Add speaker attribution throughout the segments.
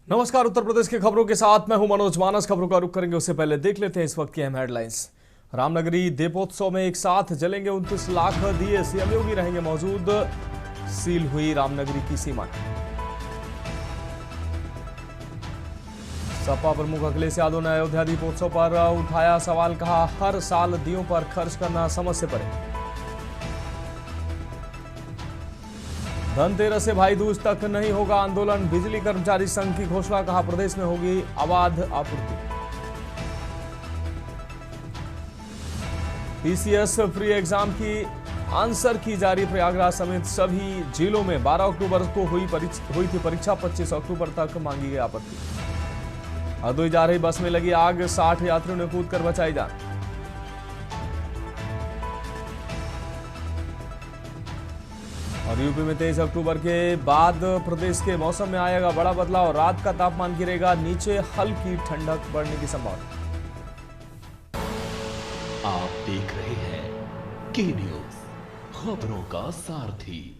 Speaker 1: नमस्कार। उत्तर प्रदेश की खबरों के साथ मैं हूं मनोज मानस। खबरों का रुख करेंगे उससे पहले देख लेते हैं इस वक्त की अहम हेडलाइंस। रामनगरी दीपोत्सव में एक साथ जलेंगे 29 लाख दिए, सीएम योगी रहेंगे मौजूद। सील हुई रामनगरी की सीमाएं। सपा प्रमुख अखिलेश यादव ने अयोध्या दीपोत्सव पर उठाया सवाल, कहा हर साल दियों पर खर्च करना समझ से परे। धनतेरस से भाई दूज तक नहीं होगा आंदोलन, बिजली कर्मचारी संघ की घोषणा, कहा प्रदेश में होगी अबाध आपूर्ति। पीसीएस फ्री एग्जाम की आंसर की जारी, प्रयागराज समेत सभी जिलों में 12 अक्टूबर को हुई थी परीक्षा, 25 अक्टूबर तक मांगी गई आपत्ति। हरदोई जा रही बस में लगी आग, 60 यात्रियों ने कूदकर बचाई जान। और यूपी में 23 अक्टूबर के बाद प्रदेश के मौसम में आएगा बड़ा बदलाव, रात का तापमान गिरेगा नीचे, हल्की ठंडक बढ़ने की संभावना।
Speaker 2: आप देख रहे हैं के न्यूज, खबरों का सारथी।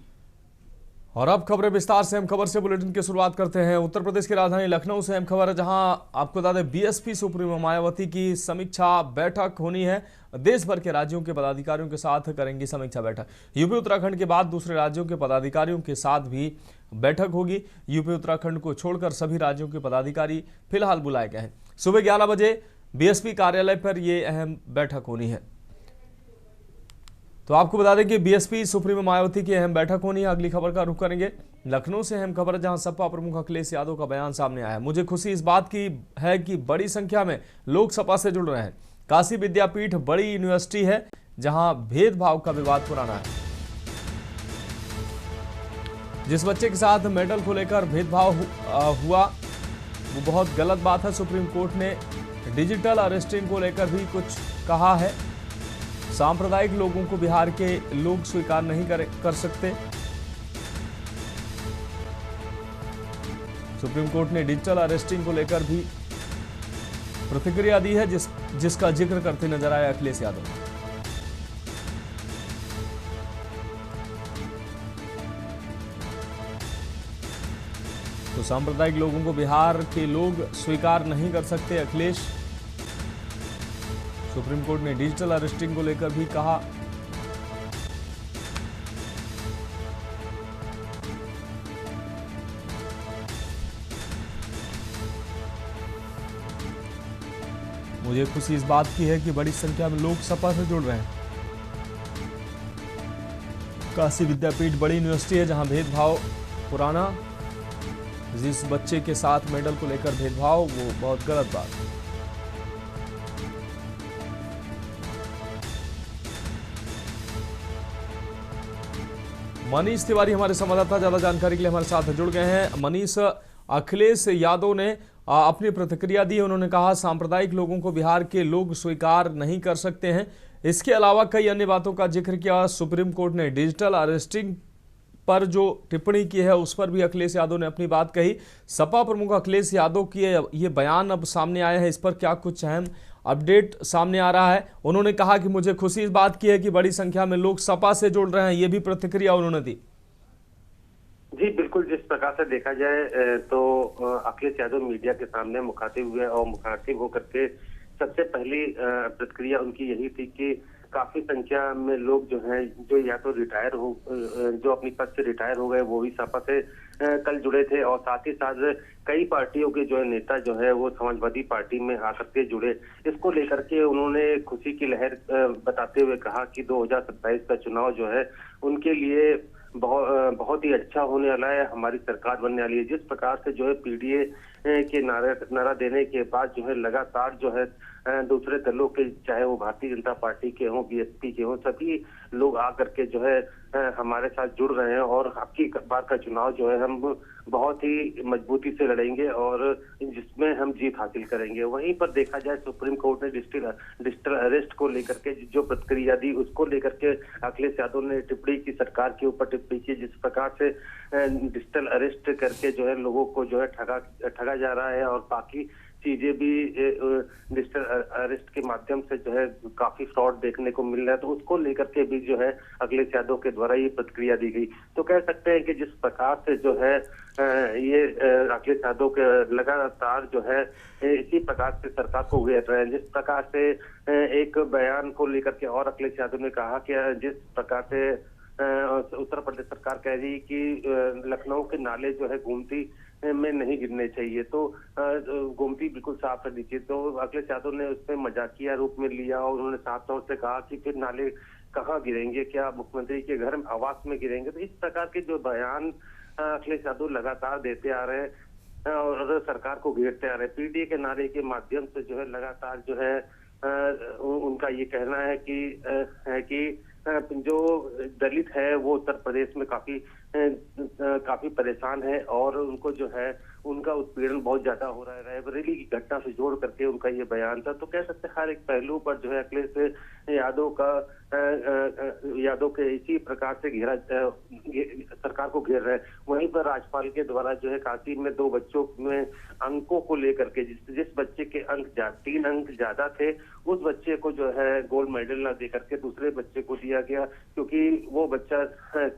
Speaker 1: और अब खबरें विस्तार से। हम खबर से बुलेटिन की शुरुआत करते हैं। उत्तर प्रदेश की राजधानी लखनऊ से अहम खबर है, जहां आपको बता दें बीएसपी सुप्रीमो मायावती की समीक्षा बैठक होनी है। देश भर के राज्यों के पदाधिकारियों के साथ करेंगी समीक्षा बैठक। यूपी उत्तराखंड के बाद दूसरे राज्यों के पदाधिकारियों के साथ भी बैठक होगी। यूपी उत्तराखंड को छोड़कर सभी राज्यों के पदाधिकारी फिलहाल बुलाए गए हैं। सुबह 11 बजे बीएसपी कार्यालय पर यह अहम बैठक होनी है। तो आपको बता दें कि बीएसपी सुप्रीमो मायावती की अहम बैठक होनी है। अगली खबर का रुख करेंगे लखनऊ से। अहम खबर है, जहां सपा प्रमुख अखिलेश यादव का बयान सामने आया है। मुझे खुशी इस बात की है कि बड़ी संख्या में लोग सपा से जुड़ रहे हैं। काशी विद्यापीठ बड़ी यूनिवर्सिटी है, जहां भेदभाव का विवाद पुराना है। जिस बच्चे के साथ मेडल को लेकर भेदभाव हुआ वो बहुत गलत बात है। सुप्रीम कोर्ट ने डिजिटल अरेस्टिंग को लेकर भी कुछ कहा है। सांप्रदायिक लोगों को बिहार के लोग स्वीकार नहीं कर सकते। सुप्रीम कोर्ट ने डिजिटल अरेस्टिंग को लेकर भी प्रतिक्रिया दी है, जिसका जिक्र करते नजर आए अखिलेश यादव। तो सांप्रदायिक लोगों को बिहार के लोग स्वीकार नहीं कर सकते अखिलेश। सुप्रीम कोर्ट ने डिजिटल अरेस्टिंग को लेकर भी कहा। मुझे खुशी इस बात की है कि बड़ी संख्या में लोग सपा से जुड़ रहे हैं। काशी विद्यापीठ बड़ी यूनिवर्सिटी है, जहां भेदभाव पुराना। जिस बच्चे के साथ मेडल को लेकर भेदभाव वो बहुत गलत बात है। मनीष तिवारी हमारे संवाददाता ज्यादा जानकारी के लिए हमारे साथ जुड़ गए हैं। मनीष, अखिलेश यादव ने अपनी प्रतिक्रिया दी। उन्होंने कहा सांप्रदायिक लोगों को बिहार के लोग स्वीकार नहीं कर सकते हैं। इसके अलावा कई अन्य बातों का जिक्र किया। सुप्रीम कोर्ट ने डिजिटल अरेस्टिंग पर जो टिप्पणी की है उस पर भी अखिलेश यादव ने अपनी बात कही। सपा प्रमुख अखिलेश यादव की ये बयान अब सामने आए हैं, इस पर क्या कुछ अहम अपडेट सामने आ रहा है? उन्होंने कहा कि मुझे खुशी इस बात की है कि बड़ी संख्या में लोग सपा से जुड़ रहे हैं, ये भी प्रतिक्रिया उन्होंने दी।
Speaker 3: जी बिल्कुल, जिस प्रकार से देखा जाए तो अखिलेश यादव मीडिया के सामने मुखातिब हुए और मुखातिब होकर के सबसे पहली प्रतिक्रिया उनकी यही थी कि काफी संख्या में लोग जो हैं, जो या तो रिटायर हो, जो अपनी पद से रिटायर हो गए, वो भी सपा से कल जुड़े थे। और साथ ही साथ कई पार्टियों के जो है नेता जो है वो समाजवादी पार्टी में आकर के जुड़े। इसको लेकर के उन्होंने खुशी की लहर बताते हुए कहा कि 2027 का चुनाव जो है उनके लिए बहुत ही अच्छा होने वाला है, हमारी सरकार बनने वाली है। जिस प्रकार से जो है पीडीए के नारा देने के बाद जो है लगातार जो है दूसरे दलों के, चाहे वो भारतीय जनता पार्टी के हों, बीएसपी के हों, सभी लोग आकर के जो है हमारे साथ जुड़ रहे हैं। और आपकी बार का चुनाव जो है हम बहुत ही मजबूती से लड़ेंगे और जिसमें हम जीत हासिल करेंगे। वहीं पर देखा जाए सुप्रीम कोर्ट ने डिजिटल अरेस्ट को लेकर के जो प्रतिक्रिया दी, उसको लेकर के अखिलेश यादव ने टिप्पणी की, सरकार के ऊपर टिप्पणी की। जिस प्रकार से डिजिटल अरेस्ट करके जो है लोगों को जो है ठगा जा रहा है और बाकी चीजें भी डिजिटल अरेस्ट के माध्यम से जो है काफी फ्रॉड देखने को मिल रहा है, तो उसको लेकर के भी जो है अखिलेश यादव के द्वारा ये प्रतिक्रिया दी गई। तो कह सकते हैं कि जिस प्रकार से जो है ये अखिलेश यादव के लगातार जो है इसी प्रकार से सरकार को घेर रहे हैं, जिस प्रकार से एक बयान को लेकर के और अखिलेश यादव ने कहा कि जिस प्रकार से उत्तर प्रदेश सरकार कह रही है कि लखनऊ के नाले जो है गोमती में नहीं गिरने चाहिए, तो गोमती बिल्कुल साफ रहनी चाहिए। तो अखिलेश यादव ने उसमें मजाकिया रूप में लिया और उन्होंने साफ तौर से कहा कि फिर नाले कहाँ गिरेंगे, क्या मुख्यमंत्री के घर में आवास में गिरेंगे। तो इस प्रकार के जो बयान अखिलेश यादव लगातार देते आ रहे हैं और सरकार को घेरते आ रहे हैं, पीटीए के नारे के माध्यम से जो है लगातार जो है उनका ये कहना है कि जो दलित है वो उत्तर प्रदेश में काफी परेशान है और उनको जो है उनका उत्पीड़न बहुत ज्यादा हो रहा है। रायबरेली की घटना से जोड़ करके उनका ये बयान था। तो कह सकते हैं हर एक पहलू पर जो है अखिलेश यादव के इसी प्रकार से सरकार को घेर रहे हैं। वहीं पर राज्यपाल के द्वारा जो है काशी में 2 बच्चों में अंकों को लेकर के जिस बच्चे के 3 अंक ज्यादा थे, उस बच्चे को जो है गोल्ड मेडल न दे करके दूसरे बच्चे को दिया गया, क्योंकि वो बच्चा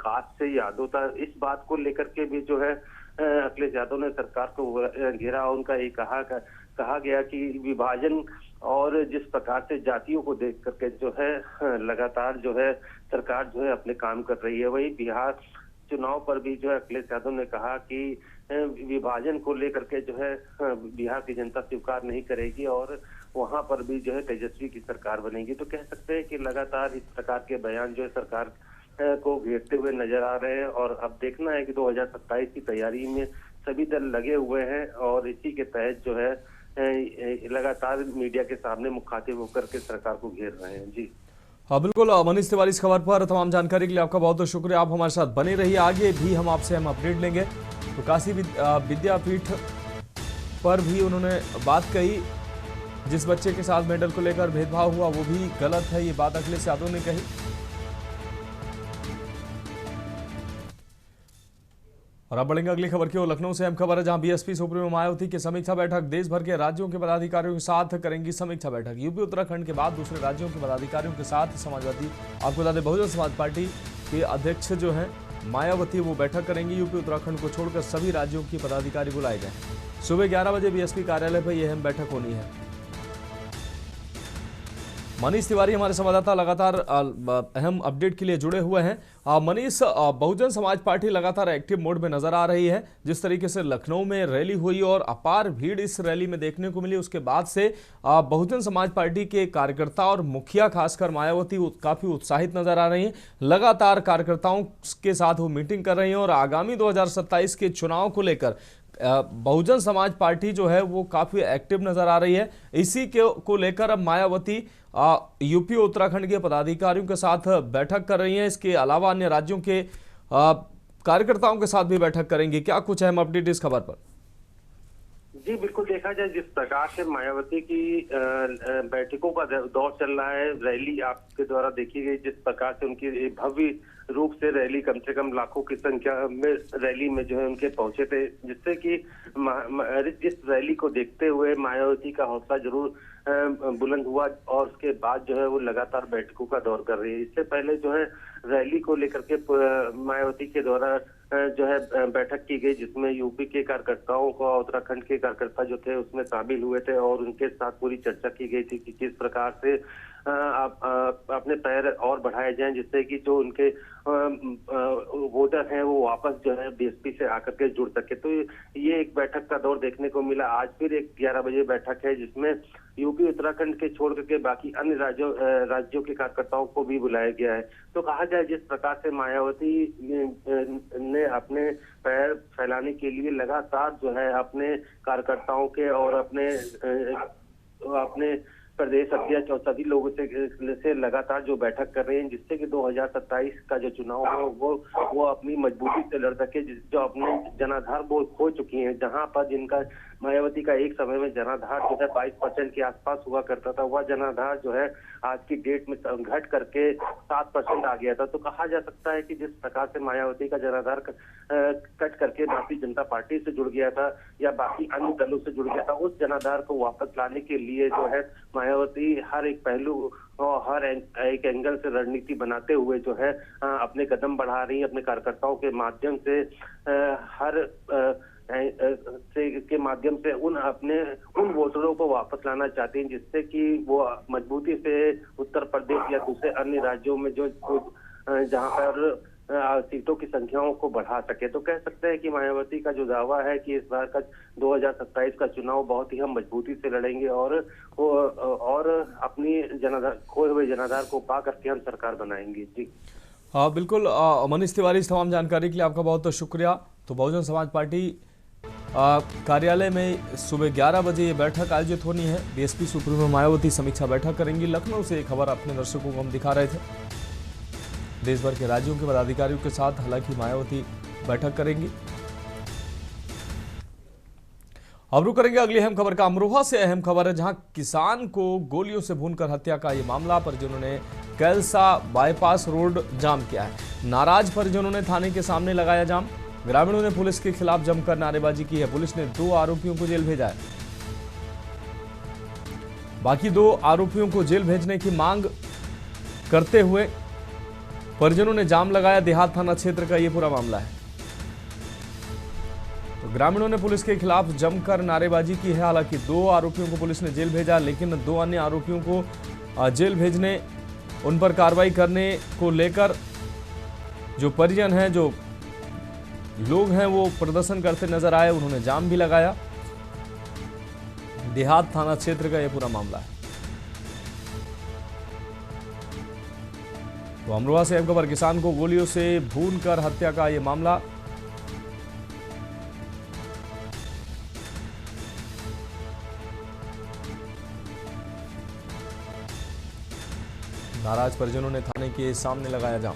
Speaker 3: कास्ट से यादव था। इस बात को लेकर के भी जो है अखिलेश यादव ने सरकार को घेरा। उनका ये कहा गया कि विभाजन और जिस प्रकार से जातियों को देख करके जो है लगातार जो है सरकार जो है अपने काम कर रही है। वही बिहार चुनाव पर भी जो है अखिलेश यादव ने कहा कि विभाजन को लेकर के जो है बिहार की जनता स्वीकार नहीं करेगी और वहां पर भी जो है तेजस्वी की सरकार बनेगी। तो कह सकते हैं कि लगातार इस प्रकार के बयान जो है सरकार को घेरते हुए नजर आ रहे हैं और अब देखना है कि 2027 की तैयारी में सभी दल लगे हुए हैं और इसी के तहत जो है लगातार मीडिया के सामने मुखातिब होकर के सरकार को घेर रहे हैं। जी
Speaker 1: हाँ बिल्कुल मनीष तिवारी, इस खबर पर तमाम जानकारी के लिए आपका बहुत बहुत शुक्रिया। आप हमारे साथ बने रहिए, आगे भी हम आपसे अपडेट लेंगे। तो काशी विद्यापीठ पर भी उन्होंने बात कही, जिस बच्चे के साथ मेडल को लेकर भेदभाव हुआ वो भी गलत है, ये बात अखिलेश यादव ने कही। और अब बढ़ेंगे अगली खबर की ओर। लखनऊ से अहम खबर है, जहां बीएसपी सुप्रीमो मायावती की समीक्षा बैठक। देश भर के राज्यों के पदाधिकारियों के साथ करेंगी समीक्षा बैठक। यूपी उत्तराखंड के बाद दूसरे राज्यों के पदाधिकारियों के साथ समाजवादी, आपको बता दें बहुजन समाज पार्टी के अध्यक्ष जो हैं मायावती, वो बैठक करेंगी। यूपी उत्तराखंड को छोड़कर सभी राज्यों के पदाधिकारी बुलाए गए। सुबह 11 बजे बीएसपी कार्यालय पर यह अहम बैठक होनी है। मनीष तिवारी हमारे संवाददाता लगातार अहम अपडेट के लिए जुड़े हुए हैं। मनीष, बहुजन समाज पार्टी लगातार एक्टिव मोड में नजर आ रही है। जिस तरीके से लखनऊ में रैली हुई और अपार भीड़ इस रैली में देखने को मिली, उसके बाद से बहुजन समाज पार्टी के कार्यकर्ता और मुखिया खासकर मायावती काफी उत्साहित नजर आ रही हैं। लगातार कार्यकर्ताओं के साथ वो मीटिंग कर रही हैं और आगामी 2027 के चुनाव को लेकर बहुजन समाज पार्टी जो है वो काफी एक्टिव नजर आ रही है। इसी को लेकर अब मायावती यूपी उत्तराखंड के पदाधिकारियों के साथ बैठक कर रही हैं। इसके अलावा अन्य राज्यों के कार्यकर्ताओं के साथ भी बैठक करेंगे। क्या कुछ अहम अपडेट इस खबर पर?
Speaker 3: जी बिल्कुल, देखा जाए जिस प्रकार से मायावती की बैठकों का दौर चल रहा है, रैली आपके द्वारा देखी गई, जिस प्रकार से उनकी भव्य रूप से रैली, कम से कम लाखों की संख्या में रैली में जो है उनके पहुंचे थे, जिससे कि इस रैली को देखते हुए मायावती का हौसला जरूर बुलंद हुआ और उसके बाद जो है वो लगातार बैठकों का दौर कर रही है। इससे पहले जो है रैली को लेकर के मायावती के द्वारा जो है बैठक की गई, जिसमें यूपी के कार्यकर्ताओं को, उत्तराखंड के कार्यकर्ता जो थे उसमें शामिल हुए थे और उनके साथ पूरी चर्चा की गई थी कि किस प्रकार से अपने पैर और बढ़ाए जाएं, जिससे कि जो उनके वोटर हैं वो वापस जो है बीएसपी से आकर के जुड़ सके। तो ये एक बैठक का दौर देखने को मिला। आज फिर एक 11 बजे बैठक है, जिसमें यूपी उत्तराखंड के छोड़ करके बाकी अन्य राज्यों के कार्यकर्ताओं को भी बुलाया गया है। तो कहा जाए जिस प्रकार से मायावती ने अपने पैर फैलाने के लिए लगातार जो है अपने कार्यकर्ताओं के और अपने प्रदेश अध्यक्ष और सभी लोगों से लगातार जो बैठक कर रहे हैं, जिससे कि 2027 का जो चुनाव हो वो अपनी मजबूती से लड़ सके। जो अपने जनाधार वो खो चुकी हैं, जहां पर जिनका मायावती का एक समय में जनाधार जो है 22% के आसपास हुआ करता था, वह जनाधार जो है आज की डेट में घट करके 7% आ गया था। तो कहा जा सकता है कि जिस प्रकार से मायावती का जनाधार कट करके भारतीय जनता पार्टी से जुड़ गया था या बाकी अन्य दलों से जुड़ गया था, उस जनाधार को वापस लाने के लिए जो है मायावती हर एक पहलू और हर एक एंगल से रणनीति बनाते हुए जो है अपने कदम बढ़ा रही है। अपने कार्यकर्ताओं के माध्यम से के माध्यम से उन वोटरों को वापस लाना चाहते हैं, जिससे कि वो मजबूती से उत्तर प्रदेश या दूसरे अन्य राज्यों में जो जहां पर सीटों की संख्याओं को बढ़ा सके। तो कह सकते हैं कि मायावती का जो दावा है कि इस बार का 2027 का चुनाव बहुत ही हम मजबूती से लड़ेंगे और अपनी खोए हुए जनाधार को पा करके हम सरकार बनाएंगे। जी
Speaker 1: हाँ बिल्कुल। मनीष तिवारी, इस तमाम जानकारी के लिए आपका बहुत बहुत शुक्रिया। तो बहुजन समाज पार्टी कार्यालय में सुबह 11 बजे ये बैठक आयोजित होनी है। बीएसपी सुप्रीमो मायावती समीक्षा बैठक करेंगी। लखनऊ से ये खबर अपने दर्शकों को हम दिखा रहे थे। देश भर के राज्यों के पदाधिकारियों के साथ हालांकि मायावती बैठक करेंगी। अब रुक करेंगे अगली अहम खबर का। अमरोहा से अहम खबर है, जहां किसान को गोलियों से भूनकर हत्या का ये मामला। परिजनों ने कैलसा बाईपास रोड जाम किया है। नाराज परिजनों ने थाने के सामने लगाया जाम। ग्रामीणों ने पुलिस के खिलाफ जमकर नारेबाजी की है। पुलिस ने 2 आरोपियों को जेल भेजा है। बाकी 2 आरोपियों को जेल भेजने की मांग करते हुए परिजनों ने जाम लगाया। देहात थाना क्षेत्र का यह पूरा मामला है। तो ग्रामीणों ने पुलिस के खिलाफ जमकर नारेबाजी की है। हालांकि 2 आरोपियों को पुलिस ने जेल भेजा, लेकिन 2 अन्य आरोपियों को जेल भेजने, उन पर कार्रवाई करने को लेकर जो परिजन हैं, जो लोग हैं, वो प्रदर्शन करते नजर आए। उन्होंने जाम भी लगाया। देहात थाना क्षेत्र का यह पूरा मामला है। तो अमरोहा से खबर, किसान को गोलियों से भूनकर हत्या का यह मामला। नाराज परिजनों ने थाने के सामने लगाया जाम।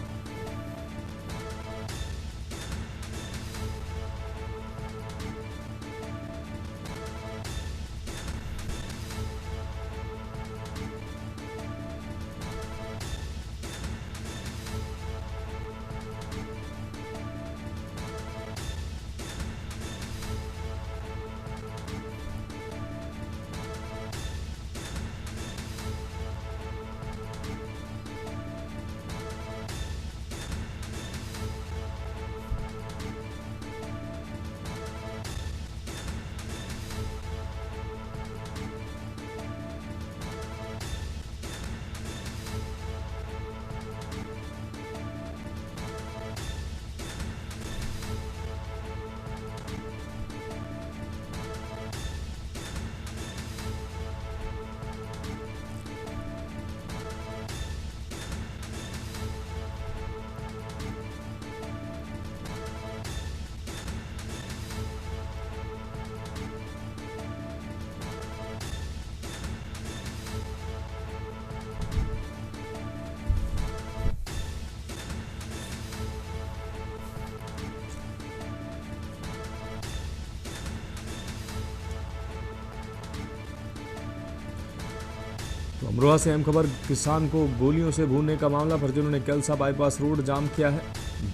Speaker 1: तो अमरोहा से अहम खबर, किसान को गोलियों से भूनने का मामला। परिजनों ने कैलसा बाईपास रोड जाम किया है।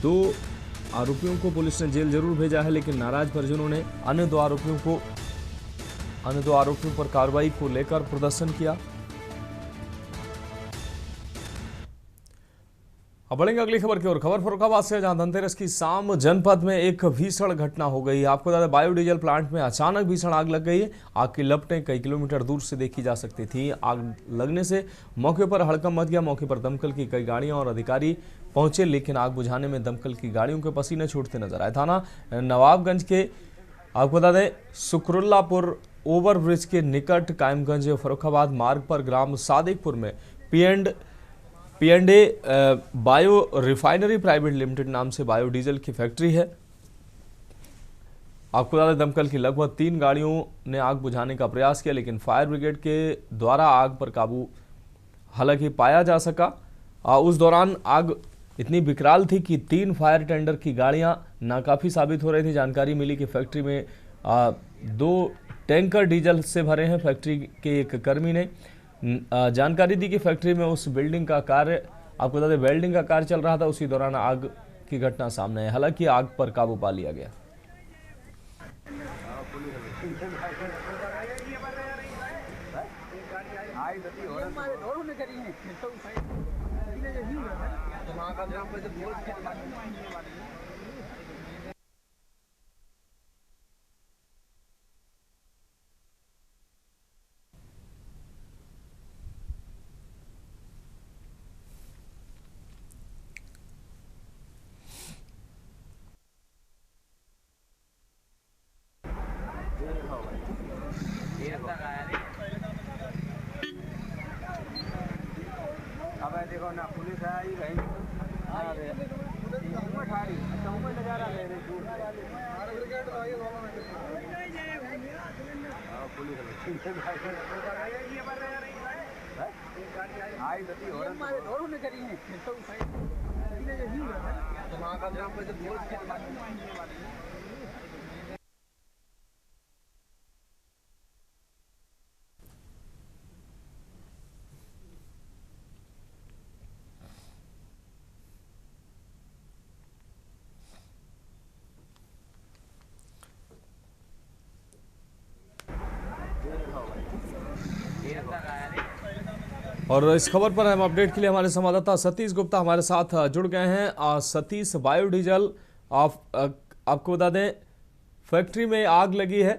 Speaker 1: 2 आरोपियों को पुलिस ने जेल जरूर भेजा है, लेकिन नाराज परिजनों ने अन्य 2 आरोपियों पर कार्रवाई को लेकर प्रदर्शन किया। अब बढ़ेंगे अगली खबर की ओर। खबर फर्रुखाबाद से, जहां धनतेरस की शाम जनपद में एक भीषण घटना हो गई। आपको बता दें, बायोडीजल प्लांट में अचानक भीषण आग लग गई है। आग की लपटें कई किलोमीटर दूर से देखी जा सकती थी। आग लगने से मौके पर हड़कंप मच गया। मौके पर दमकल की कई गाड़ियां और अधिकारी पहुंचे, लेकिन आग बुझाने में दमकल की गाड़ियों के पसीने छूटते नजर आए। थाना नवाबगंज के आपको बता दें, सुकरुल्लापुर ओवरब्रिज के निकट कायमगंज फर्रुखाबाद मार्ग पर ग्राम सादिकपुर में पीएनडे बायो रिफाइनरी प्राइवेट लिमिटेड नाम से बायोडीजल की फैक्ट्री है। आपको बता दें दमकल की लगभग 3 गाड़ियों ने आग बुझाने का प्रयास किया, लेकिन फायर ब्रिगेड के द्वारा आग पर काबू हालांकि पाया जा सका। उस दौरान आग इतनी विकराल थी कि 3 फायर टेंडर की गाड़ियां नाकाफी साबित हो रही थी। जानकारी मिली कि फैक्ट्री में 2 टैंकर डीजल से भरे हैं। फैक्ट्री के एक कर्मी ने जानकारी दी कि फैक्ट्री में उस बिल्डिंग का कार्य, आपको बता दें वेल्डिंग का कार्य चल रहा था, उसी दौरान आग की घटना सामने आई। हालांकि आग पर काबू पा लिया गया।
Speaker 4: अब देखो ना पुलिस आई कहीं
Speaker 1: और इस खबर पर हम अपडेट के लिए हमारे संवाददाता सतीश गुप्ता हमारे साथ जुड़ गए हैं। सतीश, बायोडीजल आपको बता दें फैक्ट्री में आग लगी है,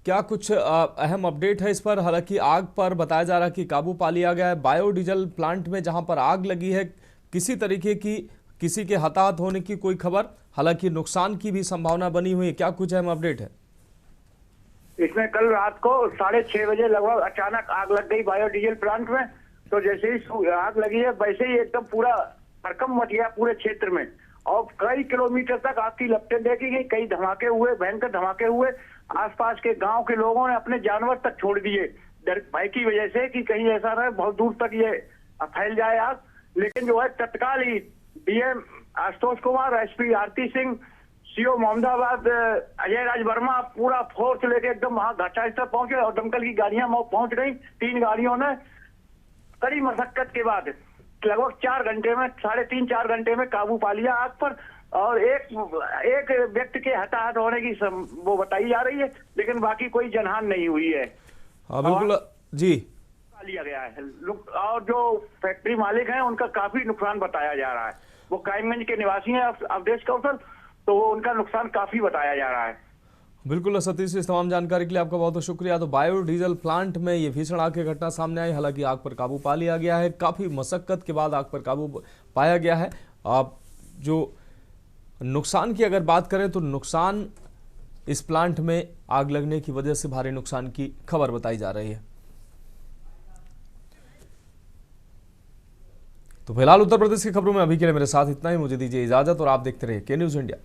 Speaker 1: क्या कुछ अहम अपडेट है इस पर? हालांकि आग पर बताया जा रहा है कि काबू पा लिया गया है। बायोडीजल प्लांट में जहां पर आग लगी है किसी तरीके की किसी के हताहत होने की कोई खबर, हालांकि नुकसान की भी संभावना बनी हुई है, क्या कुछ अहम अपडेट है?
Speaker 5: इसमें कल रात को 6:30 बजे लगभग अचानक आग लग गई बायोडीजल प्लांट में। तो जैसे ही आग लगी है वैसे ही एकदम पूरा हड़कंप मच गया पूरे क्षेत्र में और कई किलोमीटर तक आग की लपटें देखी गई। कई धमाके हुए, भयंकर धमाके हुए। आसपास के गांव के लोगों ने अपने जानवर तक छोड़ दिए डर भय की वजह से कि कहीं ऐसा रहे बहुत दूर तक ये फैल जाए आग। लेकिन जो है तत्काल ही डीएम आशुतोष कुमार, एसपी आरती सिंह, सीओ मोहम्मदाबाद अजय राज वर्मा पूरा फोर्स लेके एकदम वहां घटनास्थल पहुंचे और दमकल की गाड़ियां पहुंच गई। 3 गाड़ियों ने कड़ी मशक्कत के बाद लगभग 4 घंटे में 3.5-4 घंटे में काबू पा लिया आग पर। और एक व्यक्ति के हताहत होने की वो बताई जा रही है, लेकिन बाकी कोई जनहानि नहीं हुई है।
Speaker 1: बिल्कुल जी,
Speaker 5: लिया गया है। और जो फैक्ट्री मालिक हैं उनका काफी नुकसान बताया जा रहा है। वो कायमगंज के निवासी हैं अवधेश कौशल, तो वो उनका नुकसान काफी बताया जा रहा है।
Speaker 1: बिल्कुल सतीश, इस तमाम जानकारी के लिए आपका बहुत बहुत शुक्रिया। तो बायोडीजल प्लांट में ये भीषण आग की घटना सामने आई, हालांकि आग पर काबू पा लिया गया है। काफ़ी मशक्कत के बाद आग पर काबू पाया गया है। जो नुकसान की अगर बात करें तो नुकसान इस प्लांट में आग लगने की वजह से भारी न्नुकसान की खबर बताई जा रही है। तो फिलहाल उत्तर प्रदेश की खबरों में अभी के लिए मेरे साथ इतना ही। मुझे दीजिए इजाजत और आप देखते रहिए के न्यूज़ इंडिया।